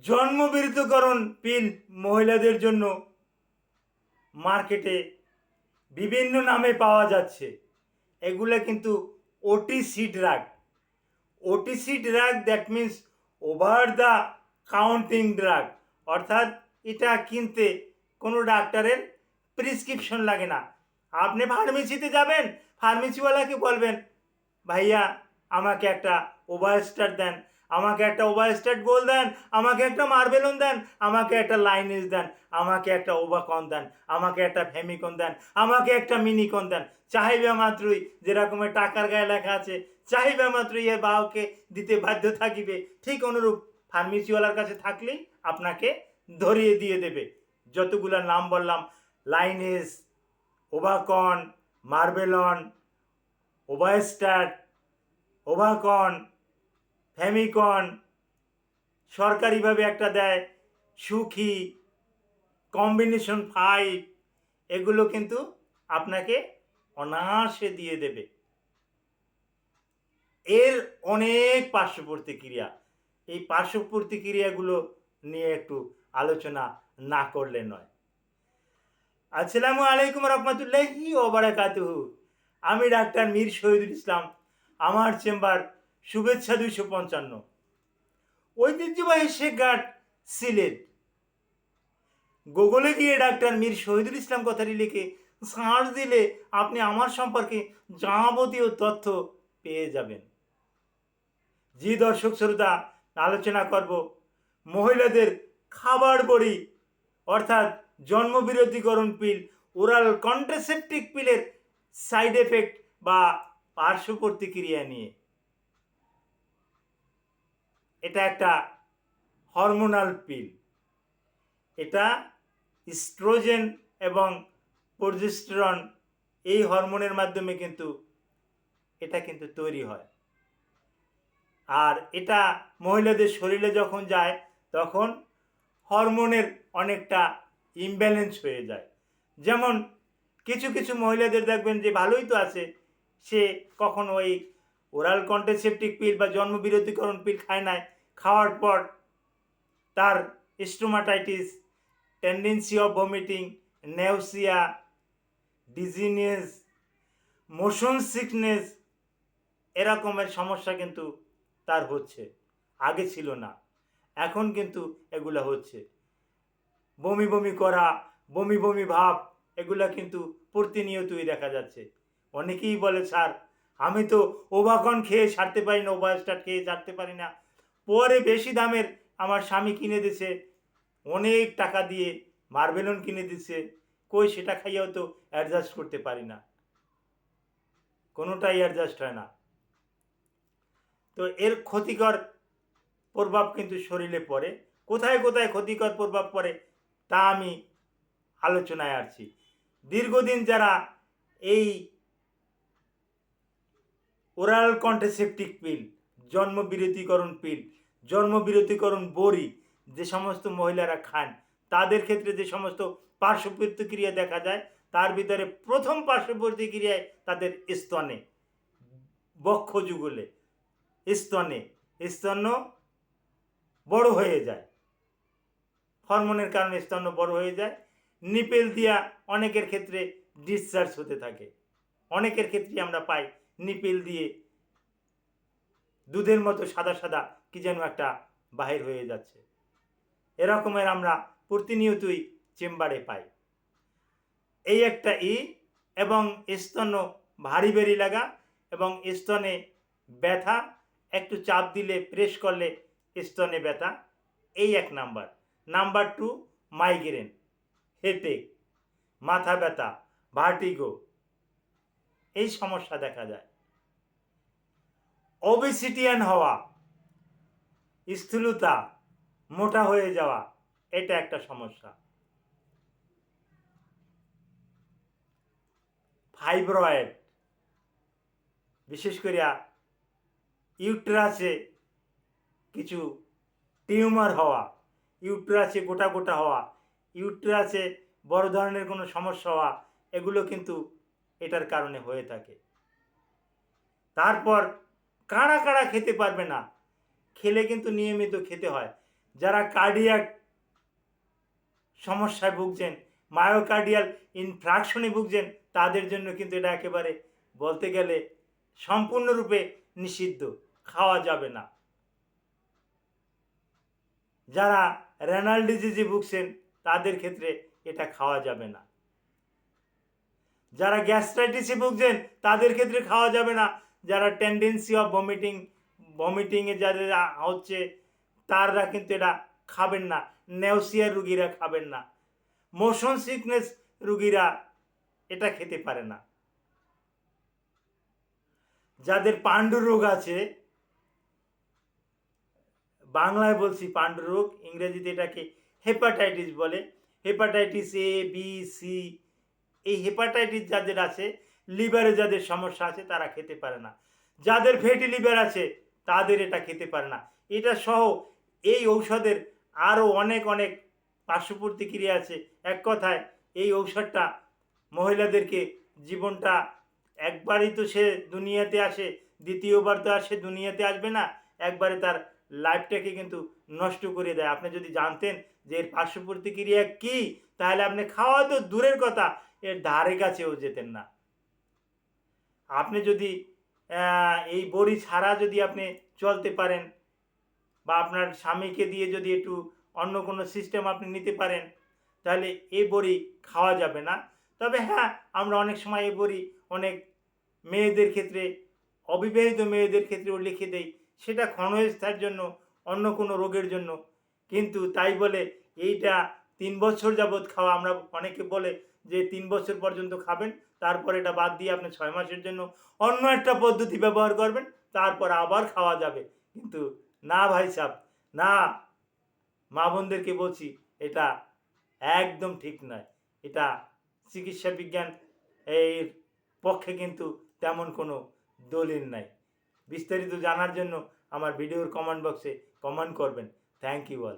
জন্মবিরতিকরণ পিল মহিলাদের জন্য মার্কেটে বিভিন্ন নামে পাওয়া যাচ্ছে। এগুলো কিন্তু OTC drug. OTC drug that means over the counting drug, অর্থাৎ এটা কিনতে কোনো ডাক্তারের প্রেসক্রিপশন লাগে না। আপনি ফার্মেসিতে যাবেন, ফার্মেসিওয়ালাকে বলবেন, ভাইয়া আমাকে একটা ওভারস্টার দেন, আমাকে একটা ওভারস্টার গোল দেন, আমাকে একটা মার্বেলন দেন, আমাকে একটা লাইনেজ দেন, আমাকে একটা ওভাকন দেন, আমাকে একটা ফেমিকন দেন, আমাকে একটা মিনিকন দেন। চাহিদা মাত্রই, যেরকমের টাকার গায়ে লেখা আছে চাহিদা মাত্রই এর বাহকে দিতে বাধ্য থাকিবে, ঠিক অনুরূপ ফার্মেসিওয়ালার কাছে থাকলেই আপনাকে ধরিয়ে দিয়ে দেবে। যতগুলো নাম বললাম, লাইনেজ, ওভাকন, মার্বেলন, ওভারস্টার, ওভাকন, ফেমিকন, সরকারিভাবে একটা দেয় সুখী, কম্বিনেশন 5, এগুলো কিন্তু আপনাকে অনায়াসে দিয়ে দেবে। এর অনেক পার্শ্ব প্রতিক্রিয়া, এই পার্শ্ব প্রতিক্রিয়াগুলো নিয়ে একটু আলোচনা না করলে নয়। আসসালামু আলাইকুম রহমতুল্লাহি ওয়া বারাকাতুহু। আমি ডাক্তার মীর শহীদুল ইসলাম, আমার চেম্বার শুভেচ্ছা 255, ঐতিহ্যবাহী শেখঘাট, সিলেট। গুগলে গিয়ে ডাক্তার মীর শহীদুল ইসলাম কথাটি লিখে সার্চ দিলে আপনি আমার সম্পর্কে যাবতীয় তথ্য পেয়ে যাবেন। জি দর্শক শ্রোতা, আলোচনা করব মহিলাদের খাবার বড়ি অর্থাৎ জন্মবিরতিকরণ পিল, ওরাল কন্ট্রাসেপটিভ পিলের সাইড এফেক্ট বা পার্শ্ব প্রতিক্রিয়া নিয়ে। এটা একটা হরমোনাল পিল। এটা ইস্ট্রোজেন এবং প্রোজেস্টেরন, এই হরমোনের মাধ্যমে কিন্তু এটা কিন্তু তৈরি হয়। আর এটা মহিলাদের শরীরে যখন যায় তখন হরমোনের অনেকটা ইমব্যালেন্স হয়ে যায়। যেমন কিছু কিছু মহিলাদের দেখবেন যে ভালোই তো আছে, সে কখনো ওই ওরাল কন্ট্রাসেপটিভ পিল বা জন্মবিরতিকরণ পিল খায় না, খাওয়ার পর তার stomatitis, tendency of vomiting, nausea, dizziness, motion sickness, এরকমের সমস্যা কিন্তু তার হচ্ছে। আগে ছিল না, এখন কিন্তু এগুলো হচ্ছে। বমি বমি করা, বমি বমি ভাব, এগুলা কিন্তু প্রতিনিয়তই দেখা যাচ্ছে। অনেকেই বলে, স্যার আমি তো ওভাকন খেয়ে ছাড়তে পারি না, ওভারস্টার খেয়ে ছাড়তে পারি না। পরে বেশি দামের আমার স্বামী কিনে দিছে, অনেক টাকা দিয়ে মার্বেলন কিনে দিচ্ছে, কই সেটা খাইয়াও তো অ্যাডজাস্ট করতে পারি না, কোনোটাই অ্যাডজাস্ট হয় না। তো এর ক্ষতিকর প্রভাব কিন্তু শরীরে পড়ে। কোথায় কোথায় ক্ষতিকর প্রভাব পড়ে তা আমি আলোচনায় আসছি। দীর্ঘদিন যারা এই ওরাল কন্ট্রাসেপটিভ পিল, জন্মবিরতিকরণ পিল, জন্মবিরতিকরণ বড়ি যে সমস্ত মহিলারা খান, তাদের ক্ষেত্রে যে সমস্ত পার্শ্ব প্রতিক্রিয়া দেখা যায়, তার ভিতরে প্রথম পার্শ্ব প্রতিক্রিয়ায় তাদের স্তনে, বক্ষযুগলে, স্তনে স্তন্য বড় হয়ে যায়। হরমোনের কারণে স্তন্য বড় হয়ে যায়। নিপেল দিয়া অনেকের ক্ষেত্রে ডিসচার্জ হতে থাকে। অনেকের ক্ষেত্রে আমরা পাই নিপেল দিয়ে দুধের মতো সাদা সাদা কি যেন একটা বাহির হয়ে যাচ্ছে। এরকমের আমরা প্রতিনিয়তই চেম্বারে পাই। এই একটা এবং স্তন্য ভারী ভারী লাগা এবং স্তনে ব্যথা, একটু চাপ দিলে প্রেস করলে স্তনে ব্যথা, এই এক নাম্বার। নাম্বার 2, মাইগ্রেন, হেডেক, মাথা ব্যথা, ভার্টিগো, এই সমস্যা দেখা যায়। ওবেসিটিয়ান হওয়া, স্থূলতা, মোটা হয়ে যাওয়া, এটা একটা সমস্যা। ফাইব্রয়েড, বিশেষ করে ইউট্রাসে কিছু টিউমার হওয়া, ইউট্রাসে গোটা গোটা হওয়া, ইউট্রাসে বড় ধরনের কোনো সমস্যা হওয়া, এগুলো কিন্তু এটার কারণে হয়ে থাকে। তারপর কাড়া কাড়া খেতে পারবে না, খেলে কিন্তু নিয়মিত খেতে হয়। যারা কার্ডিয়াক সমস্যায় ভুগছেন, মায়োকার্ডিয়াল ইনফ্রাকশনে ভুগছেন, তাদের জন্য কিন্তু এটা একেবারে বলতে গেলে সম্পূর্ণরূপে নিষিদ্ধ, খাওয়া যাবে না। যারা রেনাল ডিজিজে ভুগছেন তাদের ক্ষেত্রে এটা খাওয়া যাবে না। যারা গ্যাস্ট্রাইটিসে ভুগছেন তাদের ক্ষেত্রে খাওয়া যাবে না। যারা টেন্ডেন্সি অফ ভমিটিংয়ে যাদের হচ্ছে তারা কিন্তু এটা খাবেন না। নেউসিয়ার রুগীরা খাবেন না। মোশন সিকনেস রুগীরা এটা খেতে পারে না। যাদের পাণ্ডু রোগ আছে, বাংলায় বলছি পাণ্ডু রোগ, ইংরেজিতে এটাকে হেপাটাইটিস বলে। হেপাটাইটিস এ, বি, সি, এই হেপাটাইটিস যাদের আছে, লিভারে যাদের সমস্যা আছে তারা খেতে পারে না। যাদের ফ্যাটি লিভার আছে তাদের এটা খেতে পারে না। এটা সহ এই ঔষধের আরও অনেক অনেক পার্শ্ব প্রতিক্রিয়া আছে। এক কথায় এই ঔষধটা মহিলাদেরকে জীবনটা, একবারই তো সে দুনিয়াতে আসে, দ্বিতীয়বার তো আর সে দুনিয়াতে আসবে না, একবারে তার লাইফটাকে কিন্তু নষ্ট করে দেয়। আপনি যদি জানতেন যে এর পার্শ্ব প্রতিক্রিয়া কী, তাহলে আপনি খাওয়া তো দূরের কথা, এর ধারে কাছেও যেতেন না। আপনি যদি এই বড়ি ছাড়া যদি আপনি চলতে পারেন, বা আপনার স্বামীকে দিয়ে যদি একটু অন্য কোনো সিস্টেম আপনি নিতে পারেন, তাহলে এই বড়ি খাওয়া যাবে না। তবে হ্যাঁ, আমরা অনেক সময় এই বড়ি অনেক মেয়েদের ক্ষেত্রে, অবিবাহিত মেয়েদের ক্ষেত্রেও লিখে দেই, সেটা ক্ষণস্থায়ের জন্য, অন্য কোনো রোগের জন্য। কিন্তু তাই বলে এইটা 3 বছর যাবৎ খাওয়া, আমরা অনেকে বলে যে 3 বছর পর্যন্ত খাবেন, তারপর এটা বাদ দিয়ে আপনি 6 মাসের জন্য অন্য একটা পদ্ধতি ব্যবহার করবেন, তারপর আবার খাওয়া যাবে। কিন্তু না ভাই সাহেব, না, মা বোনদেরকে বলছি এটা একদম ঠিক নয়। এটা চিকিৎসা বিজ্ঞান এর পক্ষে কিন্তু তেমন কোনো দলিল নাই। বিস্তারিত জানার জন্য আমার ভিডিওর কমেন্ট বক্সে কমেন্ট করবেন। Thank you all.